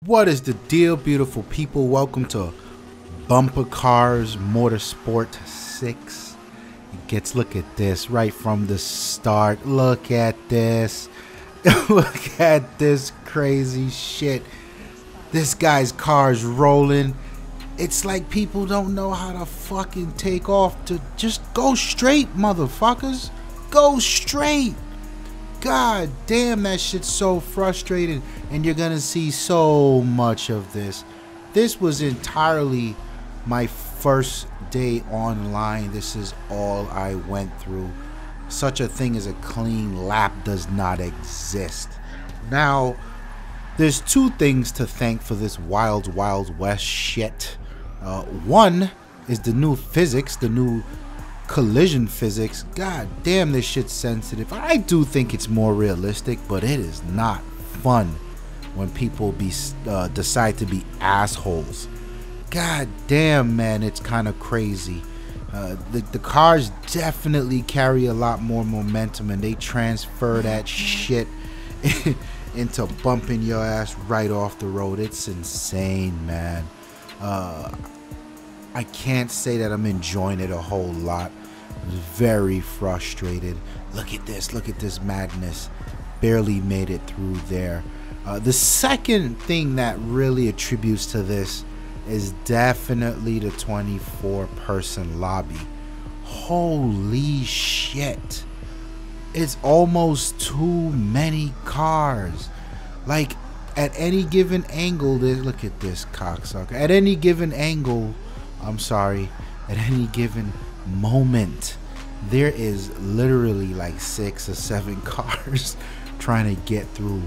What is the deal, beautiful people? Welcome to Bumper Cars Motorsport 6. Look at this right from the start. Look at this. Look at this crazy shit. This guy's car's rolling. It's like people don't know how to fucking take off. To just go straight, motherfuckers. Go straight. God damn, that shit's so frustrating, and you're gonna see so much of this. This was entirely my first day online. This is all I went through. Such a thing as a clean lap does not exist. Now, there's two things to thank for this wild west shit. One is the new physics, the new collision physics. God damn, this shit's sensitive. I do think it's more realistic, but it is not fun when people decide to be assholes. God damn, man, it's kind of crazy. The cars definitely carry a lot more momentum, and they transfer that shit into bumping your ass right off the road. It's insane, man. I can't say that I'm enjoying it a whole lot. I was very frustrated. Look at this madness. Barely made it through there. The second thing that really attributes to this is definitely the 24-person lobby. Holy shit. It's almost too many cars. Like, at any given angle, look at this cocksucker. At any given angle, at any given moment, there is literally like 6 or 7 cars trying to get through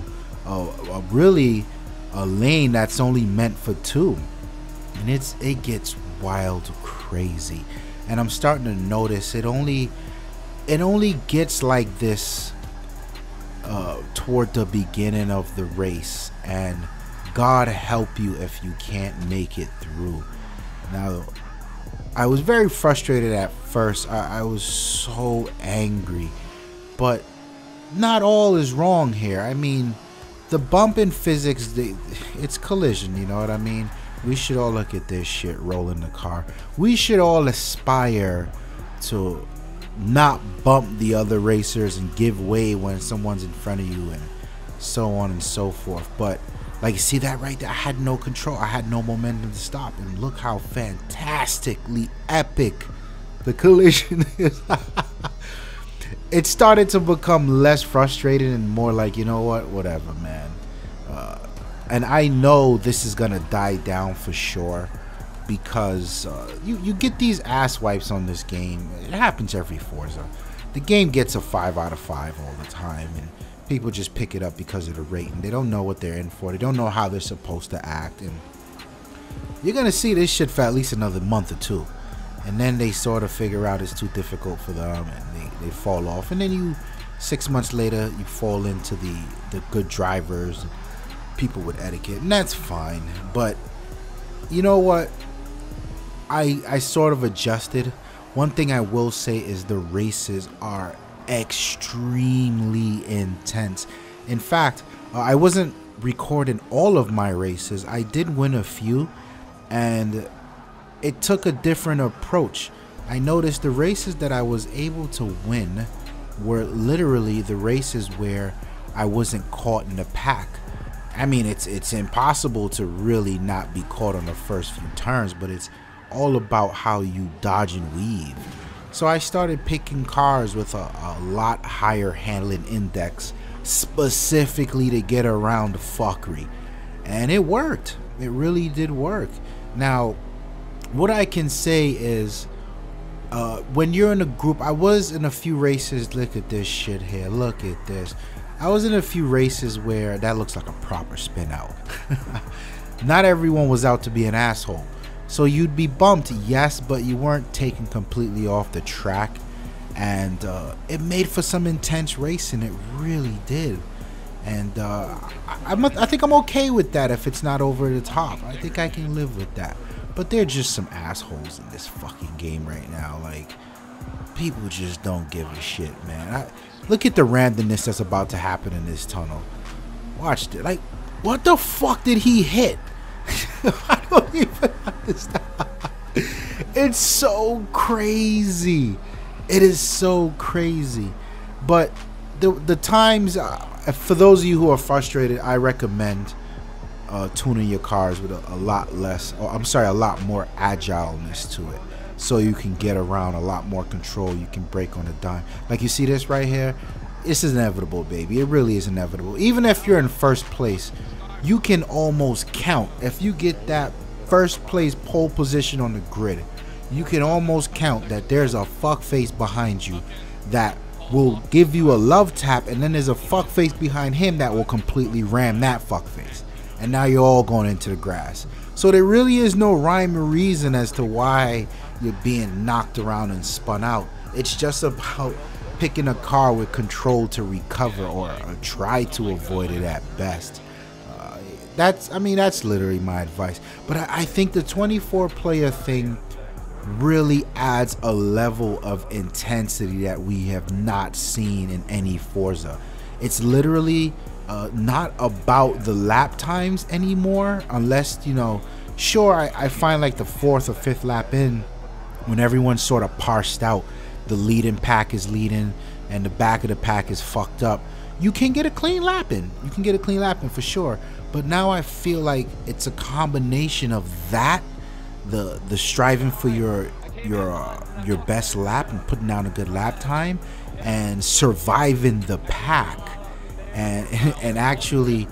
a lane that's only meant for 2, and it gets wild crazy. And I'm starting to notice it only gets like this toward the beginning of the race, and God help you if you can't make it through. Now, I was very frustrated at first. I was so angry, but not all is wrong here. I mean, the bumping physics, it's collision, you know what I mean? We should all look at this shit rolling the car. We should all aspire to not bump the other racers and give way when someone's in front of you, and so on and so forth. But like, you see that right there? I had no control. I had no momentum to stop. And look how fantastically epic the collision is. It started to become less frustrating and more like, you know what? Whatever, man. And I know this is going to die down for sure, because you get these ass wipes on this game. It happens every Forza. The game gets a 5 out of 5 all the time, and people just pick it up because of the rating. They don't know what they're in for. They don't know how they're supposed to act. And you're going to see this shit for at least another month or 2. And then they sort of figure out it's too difficult for them, and they fall off. And then 6 months later, you fall into the good drivers, people with etiquette. And that's fine. But you know what? I sort of adjusted. One thing I will say is the races are extremely intense. In fact, I wasn't recording all of my races. I did win a few, and it took a different approach. I noticed the races that I was able to win were literally the races where I wasn't caught in the pack. I mean, it's impossible to really not be caught on the first few turns, but it's all about how you dodge and weave. So I started picking cars with a lot higher handling index, specifically to get around the fuckery. And it worked. It really did work. Now, what I can say is, when you're in a group, I was in a few races. Look at this shit here. Look at this. I was in a few races where that looks like a proper spin out. Not everyone was out to be an asshole. So you'd be bumped, yes, but you weren't taken completely off the track. And it made for some intense racing. It really did. And I think I'm okay with that if it's not over the top. I think I can live with that. But they're just some assholes in this fucking game right now. Like, people just don't give a shit, man. Look at the randomness that's about to happen in this tunnel. Watch it. Like, What the fuck did he hit? I don't even understand. It's so crazy. It is so crazy. But the times, for those of you who are frustrated, I recommend tuning your cars with a lot less, or I'm sorry, a lot more agileness to it, so you can get around a lot more control. You can brake on a dime. Like you see this right here, this is inevitable, baby. It really is inevitable. Even if you're in first place, you can almost count. If you get that first place pole position on the grid, you can almost count that there's a fuckface behind you that will give you a love tap, and then there's a fuckface behind him that will completely ram that fuckface. And now you're all going into the grass. So there really is no rhyme or reason as to why you're being knocked around and spun out. It's just about picking a car with control to recover, or try to avoid it at best. I mean, that's literally my advice. But I think the 24-player thing really adds a level of intensity that we have not seen in any Forza. It's literally not about the lap times anymore, unless, you know, sure, I find like the 4th or 5th lap in, when everyone's sort of parsed out, the leading pack is leading and the back of the pack is fucked up, you can get a clean lap in. You can get a clean lap in for sure. But now I feel like it's a combination of that, the striving for your best lap and putting down a good lap time, and surviving the pack. And actually,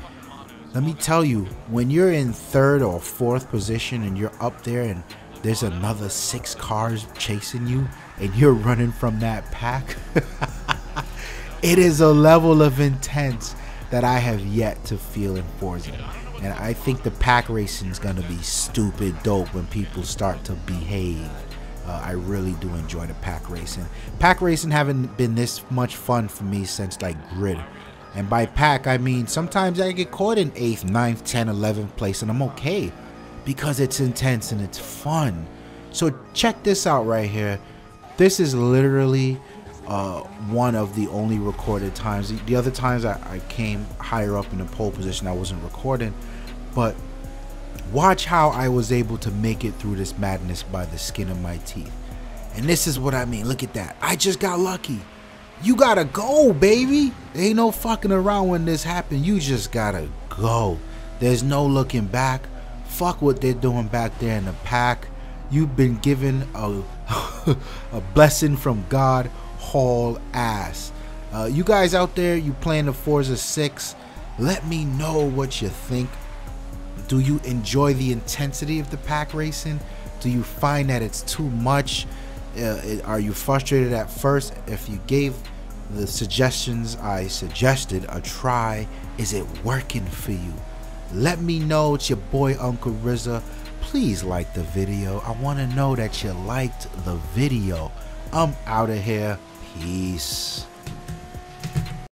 let me tell you, when you're in 3rd or 4th position and you're up there and there's another 6 cars chasing you and you're running from that pack, it is a level of intense that I have yet to feel in Forza. And I think the pack racing is going to be stupid dope when people start to behave. I really do enjoy the pack racing. Pack racing haven't been this much fun for me since like grid. And by pack, I mean sometimes I get caught in 8th, 9th, 10th, 11th place, and I'm okay because it's intense and it's fun. So check this out right here. This is literally one of the only recorded times. The other times I came higher up in the pole position, I wasn't recording. But watch how I was able to make it through this madness by the skin of my teeth. And this is what I mean. Look at that. I just got lucky. You gotta go, baby. There ain't no fucking around when this happened. You just gotta go. There's no looking back. Fuck what they're doing back there in the pack. You've been given a blessing from God. Haul ass. You guys out there, you playing the Forza 6, let me know what you think. Do you enjoy the intensity of the pack racing? Do you find that it's too much? Are you frustrated at first? If you gave the suggestions I suggested a try, is it working for you? Let me know. It's your boy Uncle RZA. Please like the video. I want to know that you liked the video. I'm out of here. Peace.